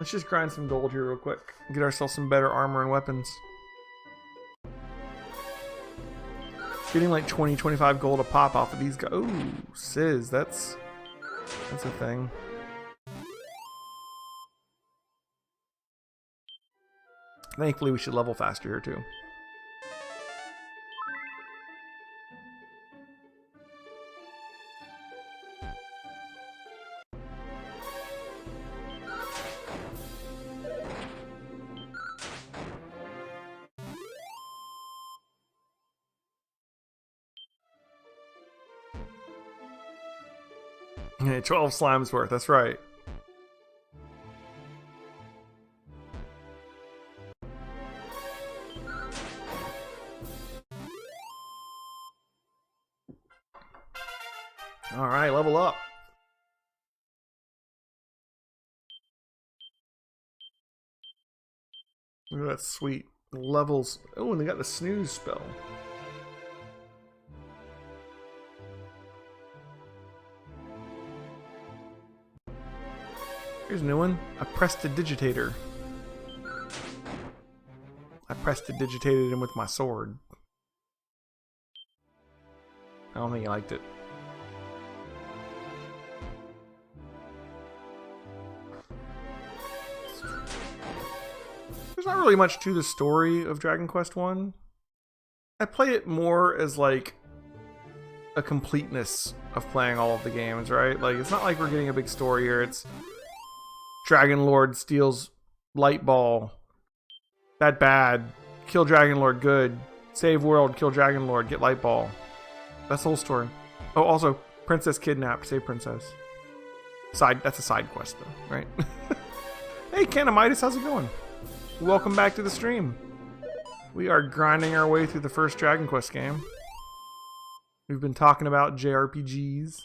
Let's just grind some gold here real quick. Get ourselves some better armor and weapons. Getting like 20, 25 gold a pop off of these guys. Ooh, Sizz, that's a thing. Thankfully, we should level faster here too. Yeah, 12 slimes worth, that's right. Alright, level up. Look at that sweet levels. Oh, and they got the snooze spell. Here's a new one. A prestidigitator. I prestidigitated him with my sword. I don't think he liked it. There's not really much to the story of Dragon Quest 1. I play it more as like a completeness of playing all of the games, right? Like, it's not like we're getting a big story here. It's Dragon Lord steals Light Ball. That bad. Kill Dragon Lord, good. Save world, kill Dragon Lord, get Light Ball. That's the whole story. Oh, also, Princess kidnapped, save Princess. That's a side quest though, right? Hey, Canamitis, how's it going? Welcome back to the stream. We are grinding our way through the first Dragon Quest game. We've been talking about JRPGs.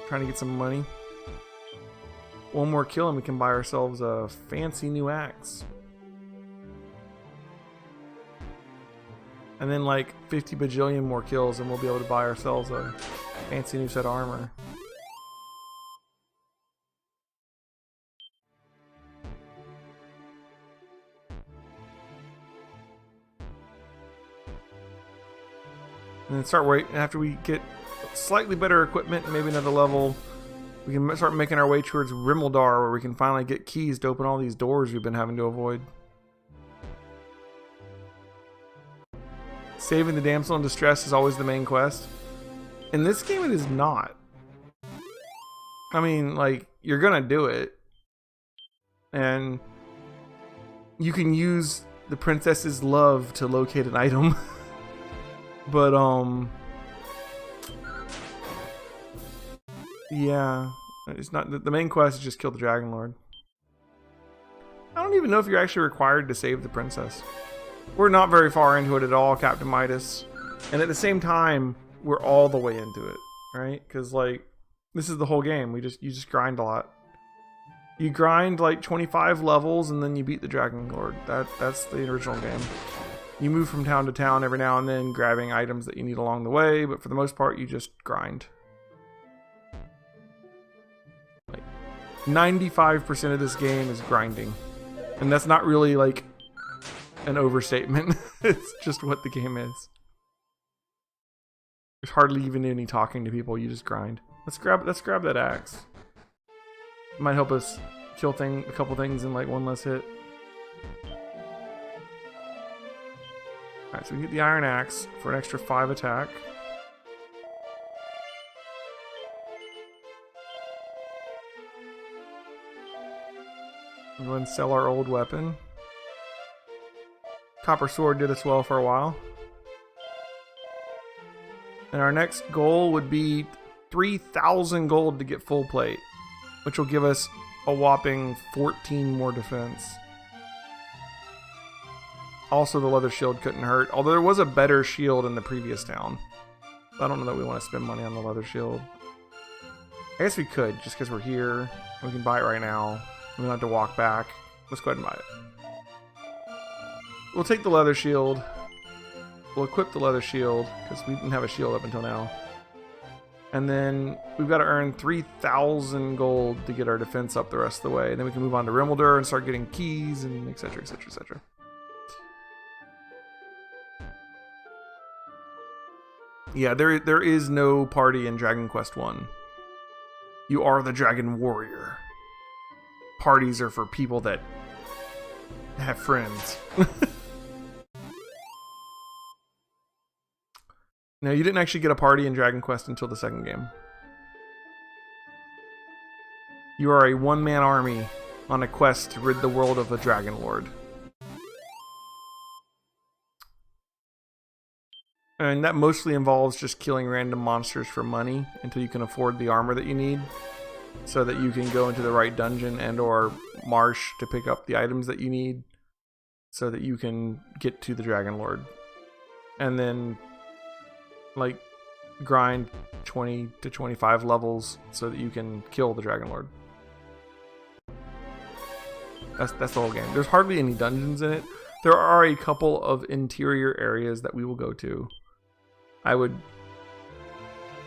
Trying to get some money. One more kill and we can buy ourselves a fancy new axe. And then like 50 bajillion more kills and we'll be able to buy ourselves a fancy new set of armor. And then start waiting after we get slightly better equipment and maybe another level. We can start making our way towards Rimeldar, where we can finally get keys to open all these doors we've been having to avoid. Saving the damsel in distress is always the main quest. In this game, it is not. I mean, like, you're gonna do it. And you can use the princess's love to locate an item. But, yeah, it's not the main quest is just kill the Dragon Lord. I don't even know if you're actually required to save the princess. We're not very far into it at all, Captain Midas. And at the same time, we're all the way into it, right? Because like, this is the whole game. You just grind a lot. You grind like 25 levels and then you beat the Dragon Lord. That's the original game. You move from town to town every now and then, grabbing items that you need along the way, but for the most part, you just grind. Like, 95% of this game is grinding. And that's not really, like, an overstatement. It's just what the game is. There's hardly even any talking to people, you just grind. Let's grab that axe. It might help us kill a couple things in, like, one less hit. Alright, so we can get the iron axe for an extra 5 attack. We'll go ahead and sell our old weapon. Copper sword did us well for a while. And our next goal would be 3,000 gold to get full plate, which will give us a whopping 14 more defense. Also, the leather shield couldn't hurt, although there was a better shield in the previous town. I don't know that we want to spend money on the leather shield. I guess we could, just because we're here. We can buy it right now. We don't have to walk back. Let's go ahead and buy it. We'll take the leather shield. We'll equip the leather shield, because we didn't have a shield up until now. And then we've got to earn 3,000 gold to get our defense up the rest of the way. And then we can move on to Rimmeldur and start getting keys and etc, etc, etc. Yeah, there is no party in Dragon Quest 1. You are the Dragon Warrior. Parties are for people that have friends. No, you didn't actually get a party in Dragon Quest until the second game. You are a one-man army on a quest to rid the world of a Dragon Lord. And that mostly involves just killing random monsters for money until you can afford the armor that you need, so that you can go into the right dungeon and or marsh to pick up the items that you need, so that you can get to the Dragon Lord. And then like grind 20 to 25 levels so that you can kill the Dragon Lord. That's the whole game. There's hardly any dungeons in it. There are a couple of interior areas that we will go to. I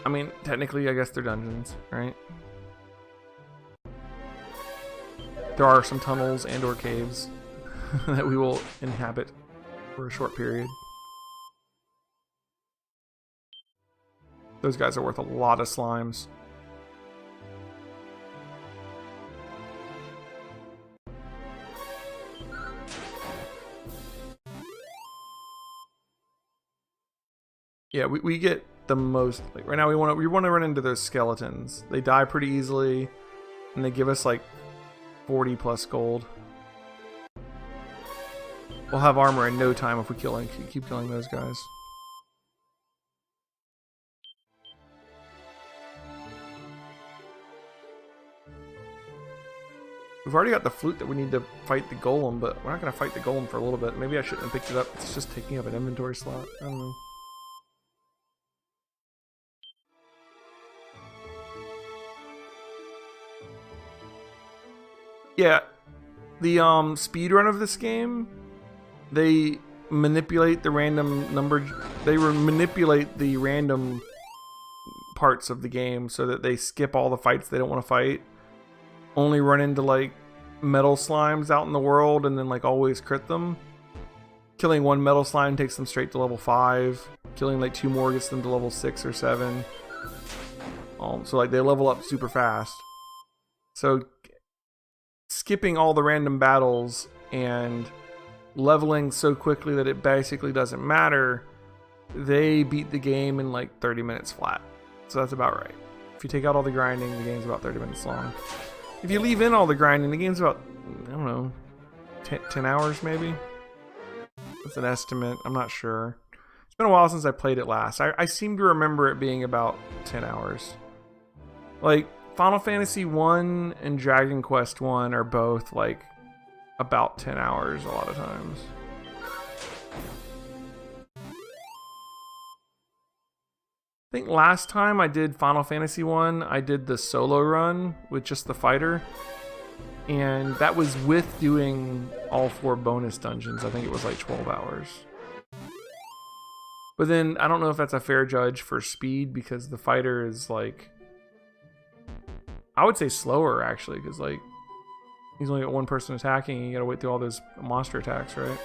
mean, technically, I guess they're dungeons, right? There are some tunnels and or caves that we will inhabit for a short period. Those guys are worth a lot of slimes. Yeah, we get the most. Like right now, we want to run into those skeletons. They die pretty easily, and they give us like 40 plus gold. We'll have armor in no time if we keep killing those guys. We've already got the flute that we need to fight the golem, but we're not going to fight the golem for a little bit. Maybe I shouldn't have picked it up. It's just taking up an inventory slot. I don't know. Yeah, the speedrun of this game, they manipulate the random number. They manipulate the random parts of the game so that they skip all the fights they don't want to fight. Only run into like metal slimes out in the world and then like always crit them. Killing one metal slime takes them straight to level 5. Killing like 2 more gets them to level 6 or 7. So like they level up super fast. So skipping all the random battles and leveling so quickly that it basically doesn't matter, they beat the game in like 30 minutes flat. So that's about right. If you take out all the grinding, the game's about 30 minutes long. If you leave in all the grinding, the game's about, I don't know, 10 hours maybe? That's an estimate. I'm not sure. It's been a while since I played it last. I seem to remember it being about 10 hours. Like, Final Fantasy 1 and Dragon Quest 1 are both, like, about 10 hours a lot of times. I think last time I did Final Fantasy 1, I did the solo run with just the fighter. And that was with doing all 4 bonus dungeons. I think it was like 12 hours. But then, I don't know if that's a fair judge for speed, because the fighter is like... I would say slower, actually, because like... he's only got one person attacking, and you gotta wait through all those monster attacks, right?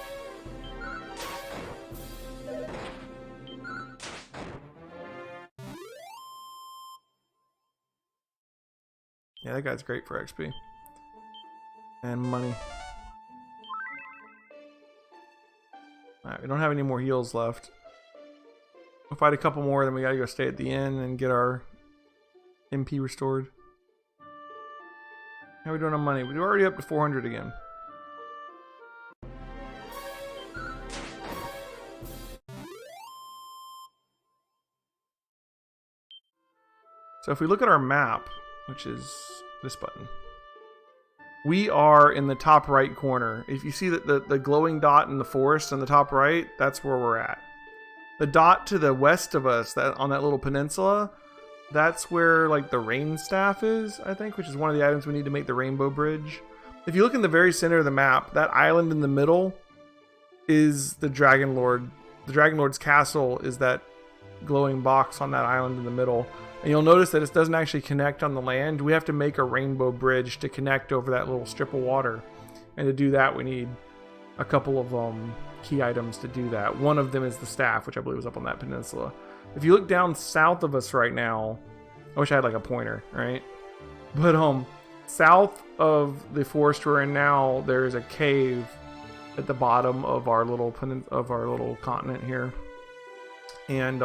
Yeah, that guy's great for XP. And money. Alright, we don't have any more heals left. We'll fight a couple more, then we gotta go stay at the inn and get our MP restored. How are we doing on money? We're already up to 400 again. So if we look at our map, which is this button, we are in the top right corner. If you see that the glowing dot in the forest in the top right, that's where we're at. The dot to the west of us, that on that little peninsula, that's where like the rain staff is, I think, which is one of the items we need to make the rainbow bridge. If you look in the very center of the map, that island in the middle is the Dragon Lord. The Dragon Lord's castle is that glowing box on that island in the middle. And you'll notice that it doesn't actually connect on the land. We have to make a rainbow bridge to connect over that little strip of water. And to do that, we need a couple of key items to do that. One of them is the staff, which I believe is up on that peninsula. If you look down south of us right now, I wish I had like a pointer, right? But south of the forest we're in now, there's a cave at the bottom of our little continent here. And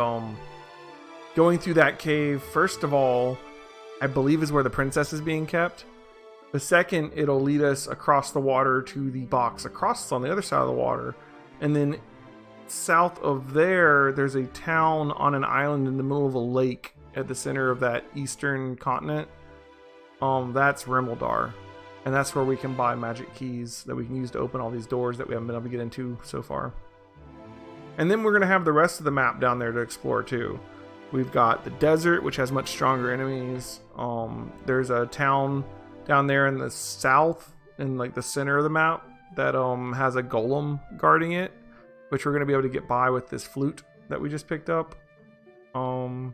going through that cave, first of all, I believe is where the princess is being kept. The second, it'll lead us across the water to the box across on the other side of the water. And then south of there, there's a town on an island in the middle of a lake at the center of that eastern continent. That's Rimeldar. And that's where we can buy magic keys that we can use to open all these doors that we haven't been able to get into so far. And then we're going to have the rest of the map down there to explore too. We've got the desert, which has much stronger enemies. There's a town down there in the south, in like the center of the map, that has a golem guarding it, which we're going to be able to get by with this flute that we just picked up. And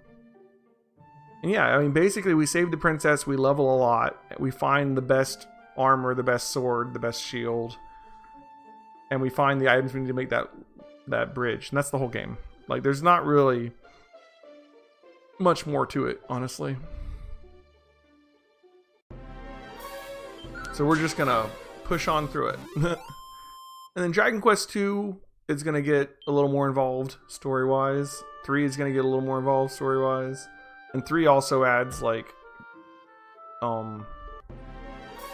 yeah, I mean, basically we save the princess, we level a lot, we find the best armor, the best sword, the best shield, and we find the items we need to make that bridge, and that's the whole game. Like, there's not really much more to it, honestly. So we're just gonna push on through it. And then Dragon Quest II is gonna get a little more involved story-wise. 3 is gonna get a little more involved story-wise. And 3 also adds like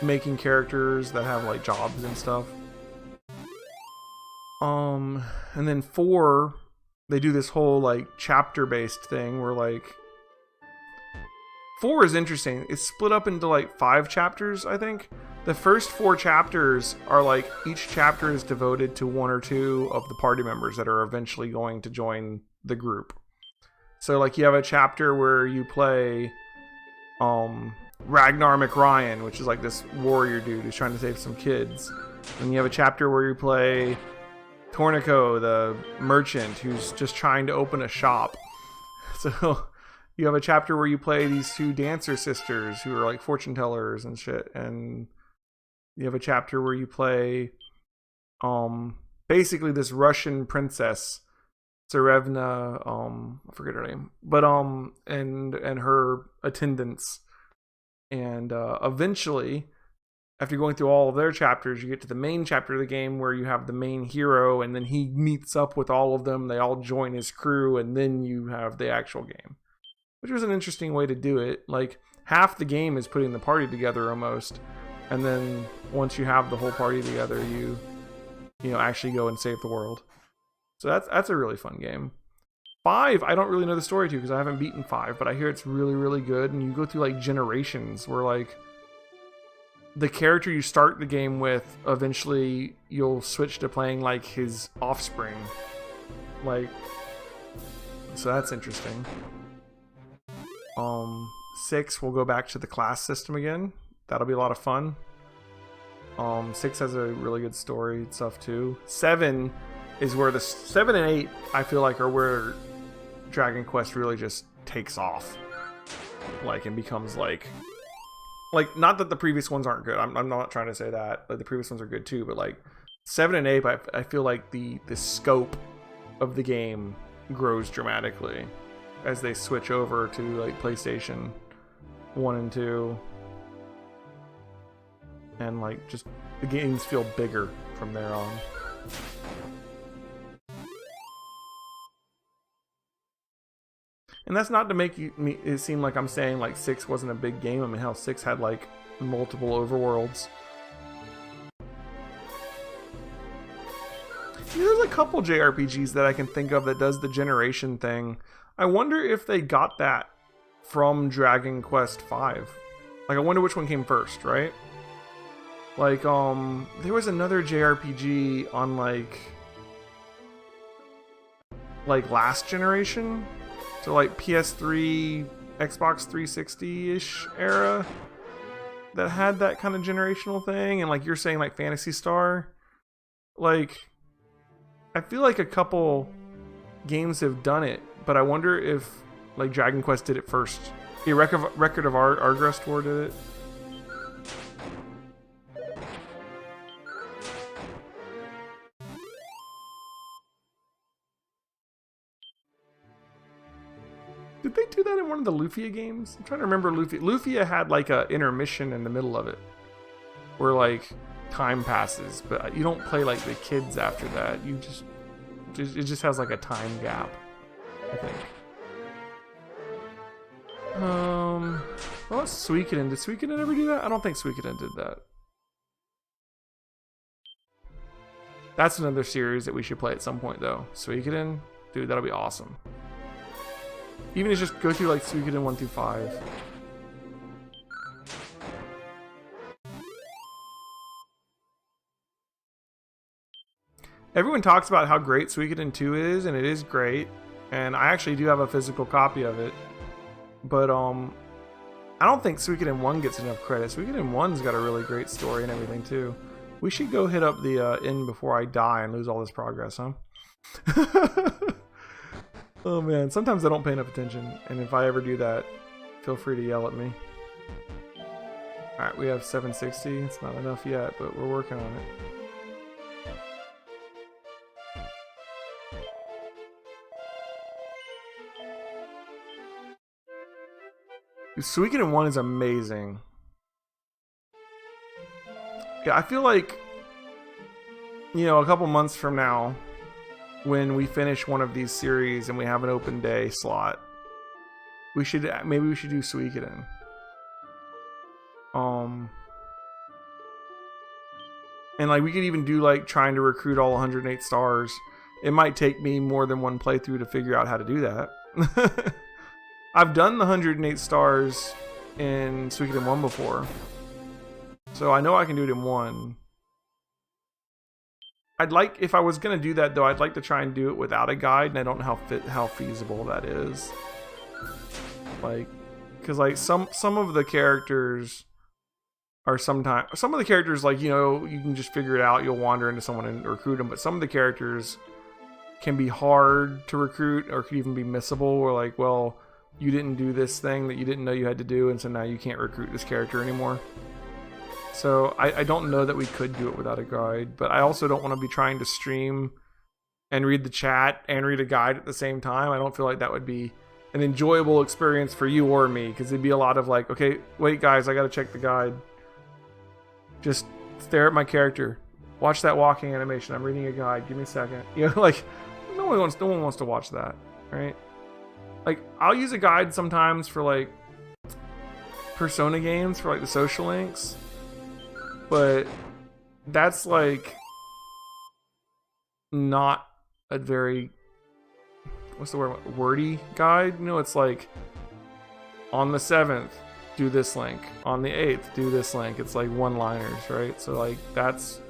making characters that have like jobs and stuff. And then 4, they do this whole like chapter based thing where like 4 is interesting. It's split up into like 5 chapters, I think. The first 4 chapters are like each chapter is devoted to 1 or 2 of the party members that are eventually going to join the group. So like you have a chapter where you play Ragnar McRyan, which is like this warrior dude who's trying to save some kids. And you have a chapter where you play Tornico, the merchant who's just trying to open a shop. So you have a chapter where you play these 2 dancer sisters who are like fortune tellers and shit. And you have a chapter where you play basically this Russian princess, Tsarevna, I forget her name, but and her attendants. And eventually, after going through all of their chapters, you get to the main chapter of the game where you have the main hero, and then he meets up with all of them. They all join his crew, and then you have the actual game, which was an interesting way to do it. Like, half the game is putting the party together almost, and then once you have the whole party together, you actually go and save the world. So that's a really fun game. 5, I don't really know the story to because I haven't beaten 5, but I hear it's really, really good. And you go through like generations where like the character you start the game with, eventually you'll switch to playing like his offspring. Like, so that's interesting. 6, we'll go back to the class system again. That'll be a lot of fun. 6 has a really good story and stuff too. 7 is where 7 and 8 I feel like are where Dragon Quest really just takes off, like, and becomes like not that the previous ones aren't good. I'm not trying to say that. Like, the previous ones are good too, but like 7 and 8, I feel like the scope of the game grows dramatically as they switch over to like PlayStation 1 and 2, and like just the games feel bigger from there on. And that's not to make it seem like I'm saying like 6 wasn't a big game. I mean, hell, 6 had like multiple overworlds. There's a couple JRPGs that I can think of that does the generation thing. I wonder if they got that from Dragon Quest V. Like, I wonder which one came first, right? Like, there was another JRPG on like last generation. So like PS3, Xbox 360-ish era that had that kind of generational thing. And like you're saying, like Phantasy Star. Like, I feel like a couple games have done it, but I wonder if Like Dragon Quest did it first. Yeah, Record of Argrest Tour did it. Did they do that in one of the Lufia games? I'm trying to remember Lufia. Lufia had like a intermission in the middle of it, where like time passes, but you don't play like the kids after that. You just it just has like a time gap, I think. Well, Suikoden. Did Suikoden ever do that? I don't think Suikoden did that. That's another series that we should play at some point, though. Suikoden, dude, that'll be awesome. Even if just go through like Suikoden 1 through 5. Everyone talks about how great Suikoden 2 is, and it is great. And I actually do have a physical copy of it. But I don't think Suikoden 1 gets enough credit. Suikoden 1's got a really great story and everything too. We should go hit up the inn before I die and lose all this progress, huh? Oh man, sometimes I don't pay enough attention, and if I ever do that, feel free to yell at me. Alright, we have 760. It's not enough yet, but we're working on it. Suikoden 1 is amazing. Yeah, I feel like, you know, a couple months from now, when we finish one of these series and we have an open day slot, maybe we should do Suikoden. And like we could even do like trying to recruit all 108 stars. It might take me more than one playthrough to figure out how to do that. I've done the 108 stars in Suikoden 1 before, so I know I can do it in 1. I'd like, if I was going to do that though, I'd like to try and do it without a guide, and I don't know how feasible that is. Like, because like some of the characters are some of the characters, like, you know, you can just figure it out, you'll wander into someone and recruit them, but some of the characters can be hard to recruit, or could even be missable, or like, well, you didn't do this thing that you didn't know you had to do, and so now you can't recruit this character anymore. So I don't know that we could do it without a guide, but I also don't want to be trying to stream and read the chat and read a guide at the same time. I don't feel like that would be an enjoyable experience for you or me, because it'd be a lot of like, okay, wait guys, I gotta check the guide. Just stare at my character. Watch that walking animation. I'm reading a guide. Give me a second. You know, like, no one wants to watch that, right? Like, I'll use a guide sometimes for, like, Persona games, for, like, the social links. But that's, like, not a very, what's the word, wordy guide. You know, it's like, on the 7th, do this link. On the 8th, do this link. It's, like, one-liners, right? So, like, that's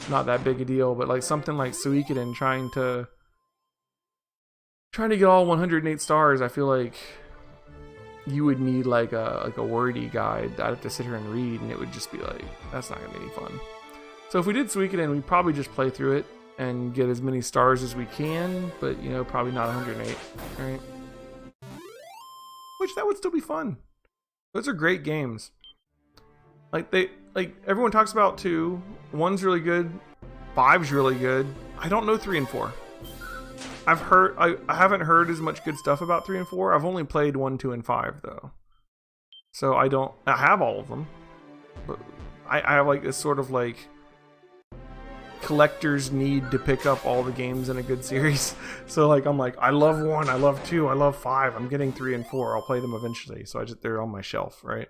not that big a deal. But, like, something like Suikoden trying to get all 108 stars, I feel like you would need like a wordy guide. I'd have to sit here and read, and it would just be like, that's not gonna be any fun. So if we did Suikoden, we'd probably just play through it and get as many stars as we can, but you know, probably not 108, right? Which that would still be fun. Those are great games. Like everyone talks about 2. 1's really good. 5's really good. I don't know 3 and 4. I haven't heard as much good stuff about 3 and 4. I've only played 1, 2, and 5 though. So I have all of them. But I have like this sort of like collector's need to pick up all the games in a good series. So like I'm like, I love 1, I love 2, I love 5. I'm getting 3 and 4. I'll play them eventually. So they're on my shelf, right?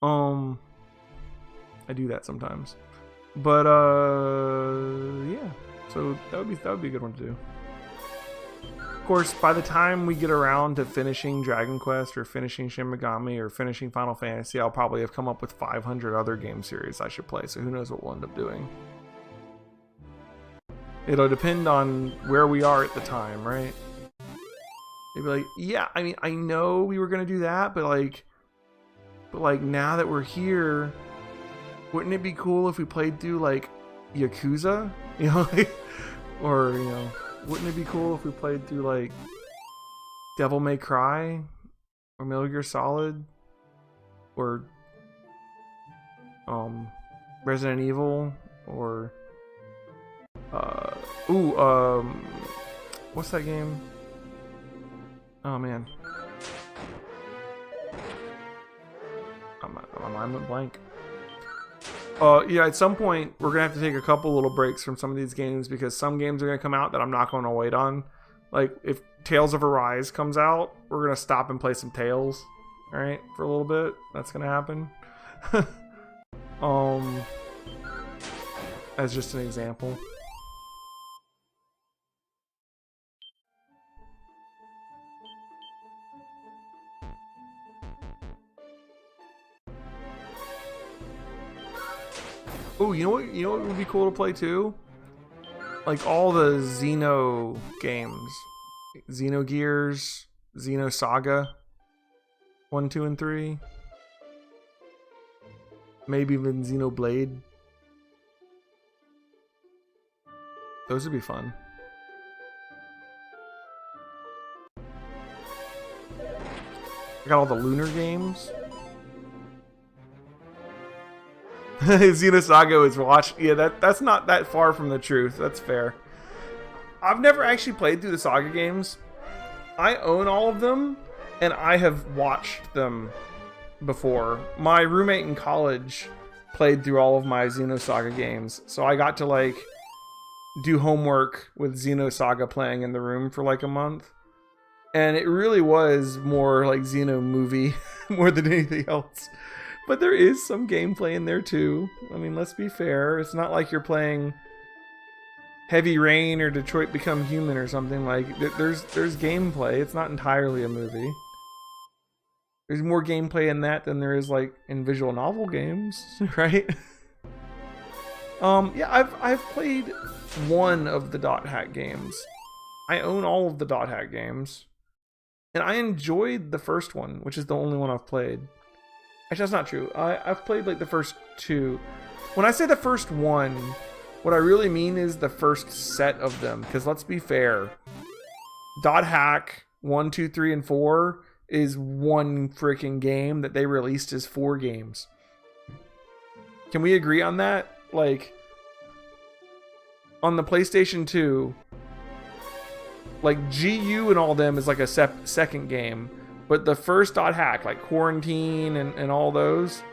I do that sometimes. But yeah. So that would be a good one to do. Of course, by the time we get around to finishing Dragon Quest or finishing Shin Megami or finishing Final Fantasy, I'll probably have come up with 500 other game series I should play, so who knows what we'll end up doing. It'll depend on where we are at the time, right? They'd be like, yeah, I mean, I know we were going to do that, but like now that we're here, wouldn't it be cool if we played through like Yakuza? You know, like, or, you know, wouldn't it be cool if we played through like Devil May Cry or Metal Gear Solid or Resident Evil or what's that game? Oh man, my mind went blank. Yeah, at some point we're gonna have to take a couple little breaks from some of these games because some games are gonna come out that I'm not gonna wait on. Like if Tales of Arise comes out, we're gonna stop and play some Tales, all right, for a little bit. That's gonna happen. As just an example. Oh, you know what? You know what would be cool to play too? Like all the Xeno games, Xenogears, Xenosaga, 1, 2, and 3. Maybe even Xenoblade. Those would be fun. I got all the Lunar games. Xenosaga is watched. Yeah, that's not that far from the truth. That's fair. I've never actually played through the Saga games. I own all of them, and I have watched them before. My roommate in college played through all of my Xenosaga games, so I got to like do homework with Xenosaga playing in the room for like a month, and it really was more like Xeno movie more than anything else. But there is some gameplay in there too. I mean, let's be fair. It's not like you're playing Heavy Rain or Detroit Become Human or something. Like there's gameplay. It's not entirely a movie. There's more gameplay in that than there is like in visual novel games, right? Yeah, I've played one of the Dot Hack games. I own all of the Dot Hack games, and I enjoyed the first one, which is the only one I've played. Actually, that's not true. I've played like the first two. When I say the first one, what I really mean is the first set of them. Because let's be fair, Dot Hack 1, 2, 3, and 4 is one freaking game that they released as 4 games. Can we agree on that? Like, on the PlayStation 2, like GU and all them is like a second game. But the first Dot Hack, like Quarantine and all those,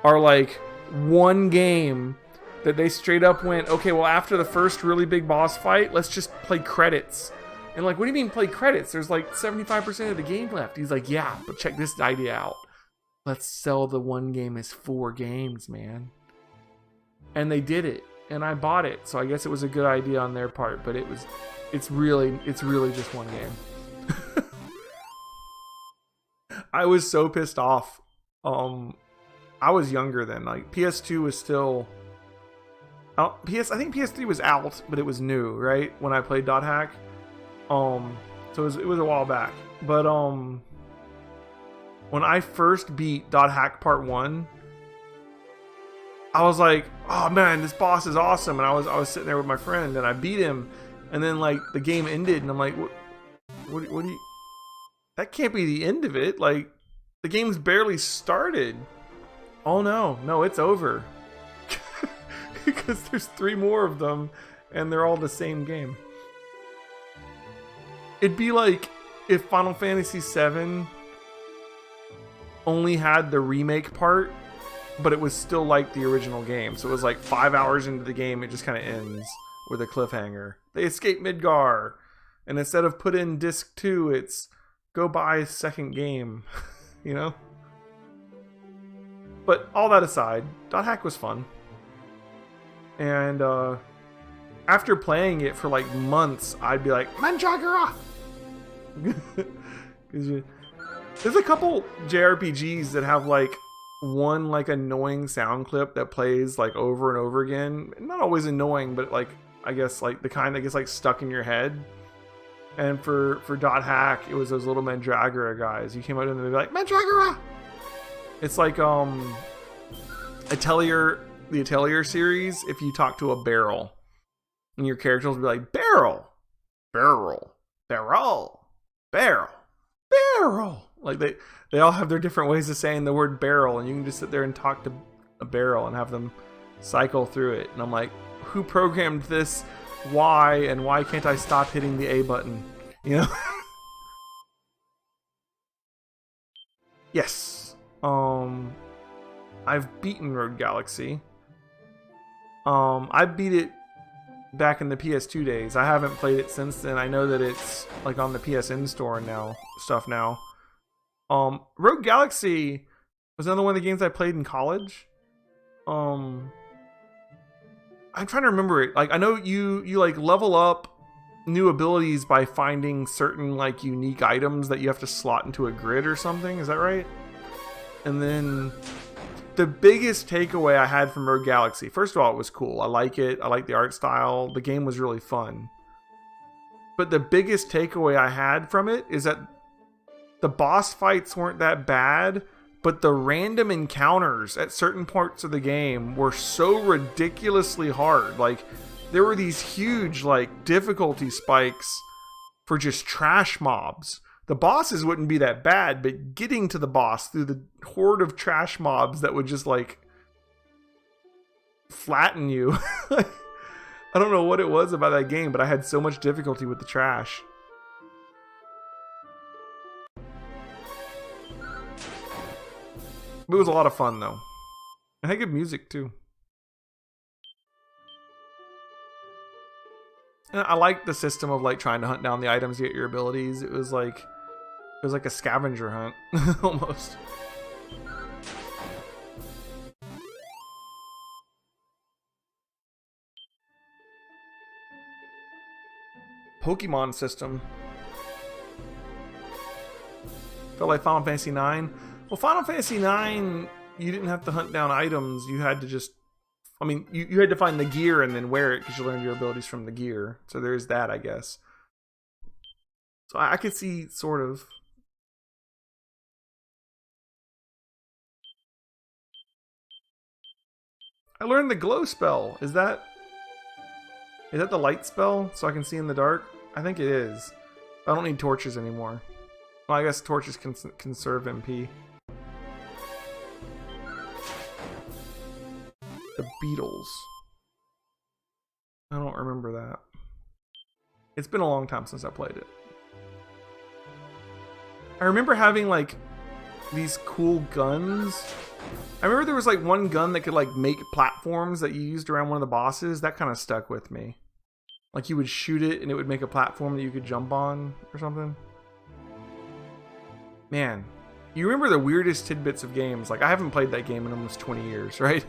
are like one game that they straight up went, okay, well, after the first really big boss fight, let's just play credits. And like, what do you mean play credits? There's like 75% of the game left. He's like, yeah, but check this idea out. Let's sell the one game as 4 games, man. And they did it. And I bought it. So I guess it was a good idea on their part, but it's really just one game. I was so pissed off. I was younger then. Like PS2 was still I think PS3 was out, but it was new, right? When I played Dot Hack. So it was a while back. But when I first beat Dot Hack Part 1, I was like, oh man, this boss is awesome. And I was sitting there with my friend and I beat him, and then like the game ended and I'm like, what do you, that can't be the end of it. Like, the game's barely started. Oh no, it's over. Because there's 3 more of them, and they're all the same game. It'd be like if Final Fantasy VII only had the remake part, but it was still like the original game. So it was like 5 hours into the game, it just kind of ends with a cliffhanger. They escape Midgar, and instead of put in disc 2, it's go buy a second game, you know? But all that aside, Dot Hack was fun. And after playing it for like months, I'd be like, Mandragora! There's a couple JRPGs that have like one like annoying sound clip that plays like over and over again. Not always annoying, but like, I guess like the kind that gets like stuck in your head. And for Dot Hack, it was those little Mandragora guys. You came out and they'd be like, Mandragora! It's like the Atelier series, if you talk to a barrel. And your characters will be like, barrel, barrel, barrel, barrel, barrel. Like they all have their different ways of saying the word barrel, and you can just sit there and talk to a barrel and have them cycle through it. And I'm like, who programmed this? Why? And why can't I stop hitting the A button? You know? Yes. I've beaten Road Galaxy. I beat it back in the PS2 days. I haven't played it since then. I know that it's like on the PSN store now, now. Road Galaxy was another one of the games I played in college. I'm trying to remember it. Like, I know you like level up new abilities by finding certain like unique items that you have to slot into a grid or something. Is that right? And then the biggest takeaway I had from Road Galaxy, first of all, it was cool. I like it. I like the art style. The game was really fun. But the biggest takeaway I had from it is that the boss fights weren't that bad, but the random encounters at certain parts of the game were so ridiculously hard. Like, there were these huge, like, difficulty spikes for just trash mobs. The bosses wouldn't be that bad, but getting to the boss through the horde of trash mobs that would just, like, flatten you. I don't know what it was about that game, but I had so much difficulty with the trash. It was a lot of fun, though. And had good music, too. And I liked the system of, like, trying to hunt down the items to get your abilities. It was like a scavenger hunt, almost. Pokemon system. Felt like Final Fantasy IX. Well, Final Fantasy IX, you didn't have to hunt down items. You had to just... I mean, you had to find the gear and then wear it because you learned your abilities from the gear. So there's that, I guess. So I could see, sort of... I learned the glow spell. Is that the light spell? So I can see in the dark? I think it is. I don't need torches anymore. Well, I guess torches can conserve MP. The Beatles. I don't remember that. It's been a long time since I played it. I remember having like these cool guns. I remember there was like one gun that could like make platforms that you used around one of the bosses. That kind of stuck with me. Like you would shoot it and it would make a platform that you could jump on or something. Man, you remember the weirdest tidbits of games. Like I haven't played that game in almost 20 years, right?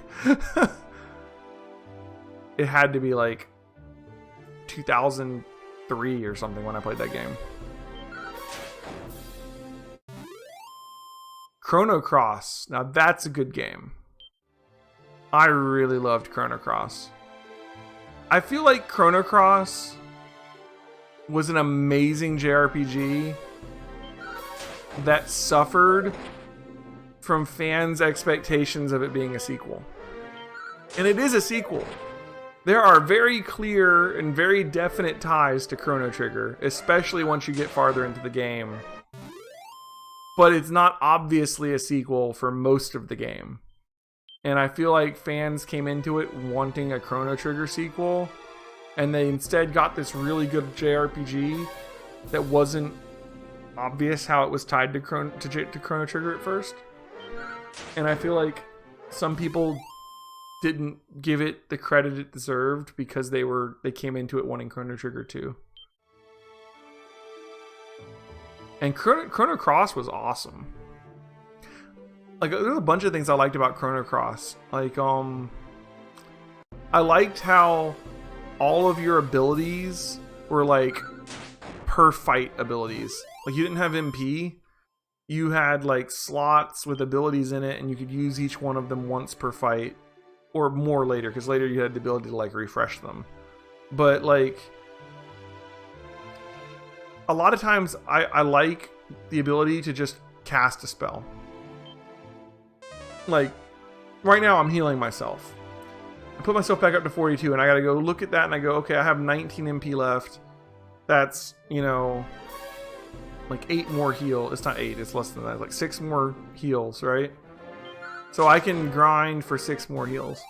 It had to be like 2003 or something when I played that game. Chrono Cross. Now that's a good game. I really loved Chrono Cross. I feel like Chrono Cross was an amazing JRPG that suffered from fans' expectations of it being a sequel. And it is a sequel. There are very clear and very definite ties to Chrono Trigger, especially once you get farther into the game. But it's not obviously a sequel for most of the game. And I feel like fans came into it wanting a Chrono Trigger sequel, and they instead got this really good JRPG that wasn't obvious how it was tied to Chrono Trigger at first. And I feel like some people didn't give it the credit it deserved because they came into it wanting Chrono Trigger 2. And Chrono Cross was awesome. Like, there's a bunch of things I liked about Chrono Cross. Like, I liked how all of your abilities were, like, per fight abilities. Like, you didn't have MP. You had, like, slots with abilities in it, and you could use each one of them once per fight. Or more later, because later you had the ability to, like, refresh them. But, like... a lot of times, I like the ability to just cast a spell. Like, right now I'm healing myself. I put myself back up to 42, and I gotta go look at that, and I go, okay, I have 19 MP left. That's, you know, like 8 more heal. It's not 8, it's less than that. Like 6 more heals, right? So I can grind for 6 more heals.